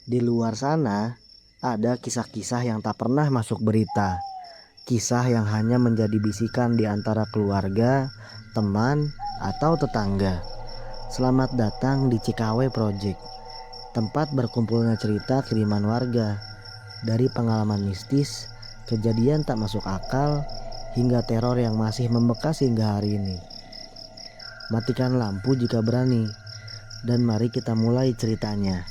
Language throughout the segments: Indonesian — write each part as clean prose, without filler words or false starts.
Di luar sana, ada kisah-kisah yang tak pernah masuk berita. Kisah yang hanya menjadi bisikan di antara keluarga, teman, atau tetangga. Selamat datang di Cikawe Project, tempat berkumpulnya cerita kiriman warga. Dari pengalaman mistis, kejadian tak masuk akal, hingga teror yang masih membekas hingga hari ini. Matikan lampu jika berani, dan mari kita mulai ceritanya.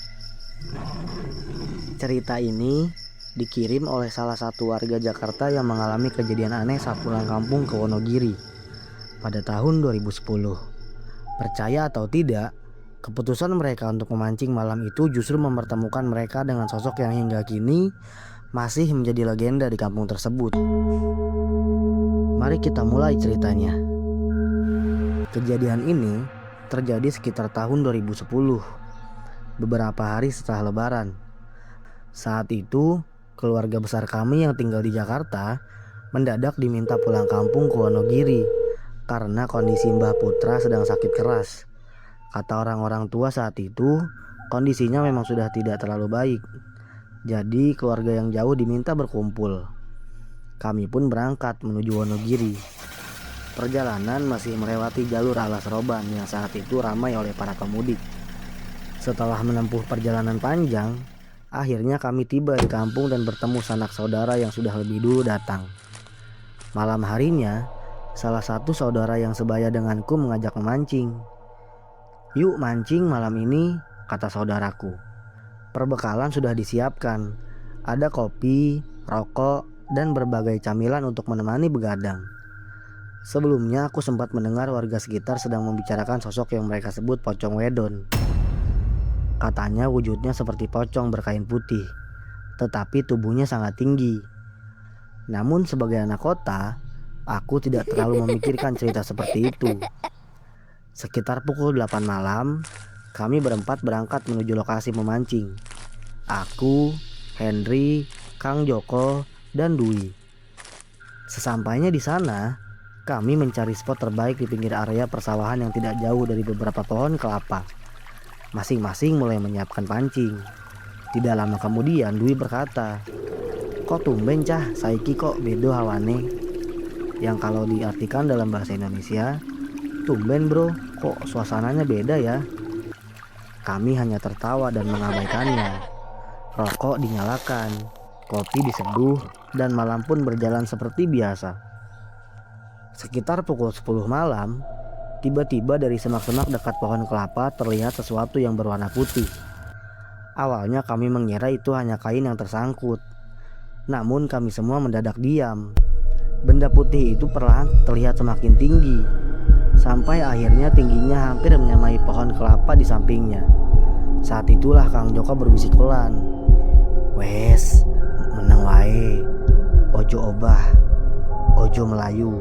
Cerita ini dikirim oleh salah satu warga Jakarta yang mengalami kejadian aneh saat pulang kampung ke Wonogiri pada tahun 2010. Percaya atau tidak, keputusan mereka untuk memancing malam itu justru mempertemukan mereka dengan sosok yang hingga kini masih menjadi legenda di kampung tersebut. Mari kita mulai ceritanya. Kejadian ini terjadi sekitar tahun 2010, beberapa hari setelah Lebaran. Saat itu, keluarga besar kami yang tinggal di Jakarta mendadak diminta pulang kampung ke Wonogiri karena kondisi Mbah Putra sedang sakit keras. Kata orang-orang tua saat itu, kondisinya memang sudah tidak terlalu baik. Jadi keluarga yang jauh diminta berkumpul. Kami pun berangkat menuju Wonogiri. Perjalanan masih melewati jalur alas roban yang saat itu ramai oleh para pemudik. Setelah menempuh perjalanan panjang, akhirnya kami tiba di kampung dan bertemu sanak saudara yang sudah lebih dulu datang. Malam harinya, salah satu saudara yang sebaya denganku mengajak memancing. "Yuk mancing malam ini," kata saudaraku. Perbekalan sudah disiapkan. Ada kopi, rokok, dan berbagai camilan untuk menemani begadang. Sebelumnya aku sempat mendengar warga sekitar sedang membicarakan sosok yang mereka sebut pocong wedon. Katanya wujudnya seperti pocong berkain putih, tetapi tubuhnya sangat tinggi. Namun sebagai anak kota, aku tidak terlalu memikirkan cerita seperti itu. Sekitar pukul 8 malam, kami berempat berangkat menuju lokasi memancing. Aku, Henry, Kang Joko, dan Dwi. Sesampainya di sana, kami mencari spot terbaik di pinggir area persawahan yang tidak jauh dari beberapa pohon kelapa. Masing-masing mulai menyiapkan pancing. Tidak lama kemudian Dwi berkata, "Kok tumben cah, saiki kok bedo hawane?" Yang kalau diartikan dalam bahasa Indonesia, "Tumben bro, kok suasananya beda ya?" Kami hanya tertawa dan mengabaikannya. Rokok dinyalakan, kopi diseduh, dan malam pun berjalan seperti biasa. Sekitar pukul 10 malam, tiba-tiba dari semak-semak dekat pohon kelapa terlihat sesuatu yang berwarna putih. Awalnya kami mengira itu hanya kain yang tersangkut. Namun kami semua mendadak diam. Benda putih itu perlahan terlihat semakin tinggi, sampai akhirnya tingginya hampir menyamai pohon kelapa di sampingnya. Saat itulah Kang Joko berbisik pelan, "Wes, meneng wae. Ojo obah, ojo melayu.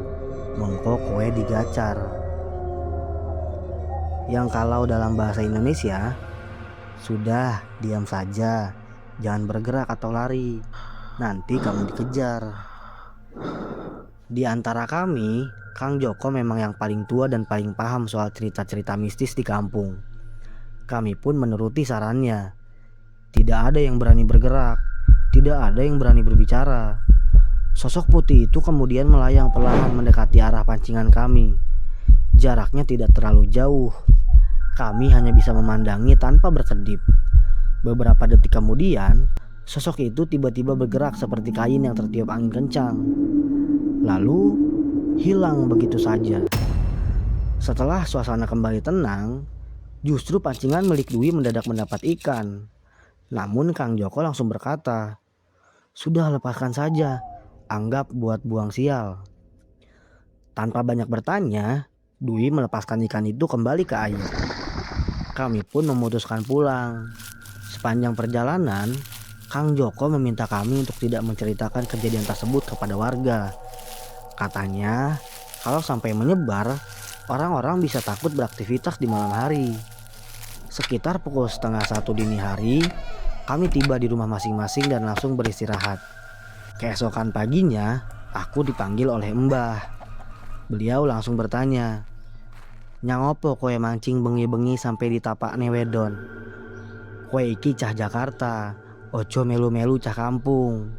Mengko kowe digacar." Yang kalau dalam bahasa Indonesia, "Sudah, diam saja. Jangan bergerak atau lari. Nanti kamu dikejar." Di antara kami, Kang Joko memang yang paling tua dan paling paham soal cerita-cerita mistis di kampung. Kami pun menuruti sarannya. Tidak ada yang berani bergerak, tidak ada yang berani berbicara. Sosok putih itu kemudian melayang perlahan mendekati arah pancingan kami. Jaraknya tidak terlalu jauh. Kami hanya bisa memandangi tanpa berkedip. Beberapa detik kemudian, sosok itu tiba-tiba bergerak seperti kain yang tertiup angin kencang. Lalu hilang begitu saja. Setelah suasana kembali tenang, justru pancingan milik Dwi mendadak mendapat ikan. Namun Kang Joko langsung berkata, "Sudah, lepaskan saja. Anggap buat buang sial." Tanpa banyak bertanya, Dwi melepaskan ikan itu kembali ke air. Kami pun memutuskan pulang. Sepanjang perjalanan, Kang Joko meminta kami untuk tidak menceritakan kejadian tersebut kepada warga. Katanya, kalau sampai menyebar, orang-orang bisa takut beraktivitas di malam hari. Sekitar pukul 12:30 dini hari, kami tiba di rumah masing-masing dan langsung beristirahat. Keesokan paginya, aku dipanggil oleh Mbah. Beliau langsung bertanya, "Nyang opo kowe mancing bengi-bengi sampai di tapakne wedon?" Kowe iki cah Jakarta, ojo melu-melu cah kampung.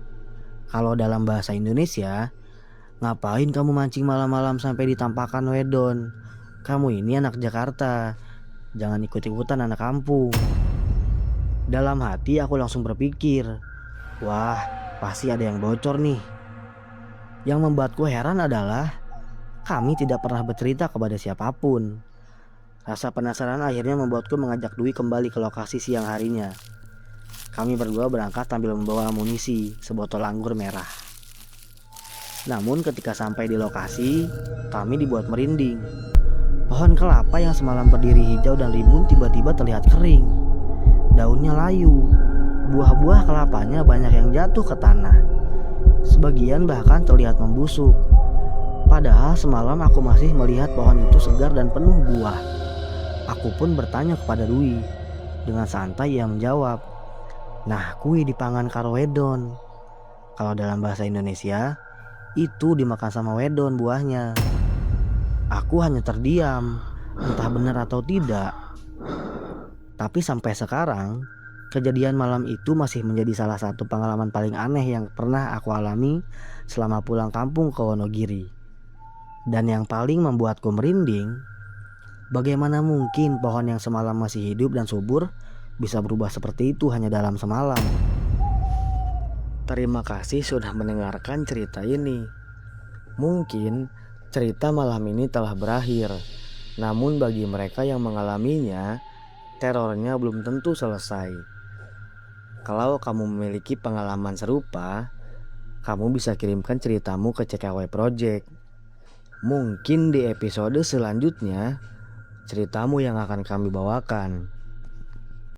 Kalau dalam bahasa Indonesia, ngapain kamu mancing malam-malam sampai ditampakkan wedon? Kamu ini anak Jakarta, jangan ikut-ikutan anak kampung. Dalam hati aku langsung berpikir, wah pasti ada yang bocor nih. Yang membuatku heran adalah kami tidak pernah bercerita kepada siapapun. Rasa penasaran akhirnya membuatku mengajak Dwi kembali ke lokasi siang harinya. Kami berdua berangkat sambil membawa amunisi, sebotol anggur merah. Namun ketika sampai di lokasi, kami dibuat merinding. Pohon kelapa yang semalam berdiri hijau dan rimbun tiba-tiba terlihat kering. Daunnya layu, buah-buah kelapanya banyak yang jatuh ke tanah. Sebagian bahkan terlihat membusuk. Padahal semalam aku masih melihat pohon itu segar dan penuh buah. Aku pun bertanya kepada Dwi. Dengan santai ia menjawab, "Nah, kui dipangan karo wedon." Kalau dalam bahasa Indonesia, itu dimakan sama wedon buahnya. Aku hanya terdiam, entah benar atau tidak. Tapi sampai sekarang, kejadian malam itu masih menjadi salah satu pengalaman paling aneh yang pernah aku alami selama pulang kampung ke Wonogiri. Dan yang paling membuatku merinding, bagaimana mungkin pohon yang semalam masih hidup dan subur bisa berubah seperti itu hanya dalam semalam. Terima kasih sudah mendengarkan cerita ini. Mungkin cerita malam ini telah berakhir, namun bagi mereka yang mengalaminya, terornya belum tentu selesai. Kalau kamu memiliki pengalaman serupa, kamu bisa kirimkan ceritamu ke CKW Project. Mungkin di episode selanjutnya, ceritamu yang akan kami bawakan.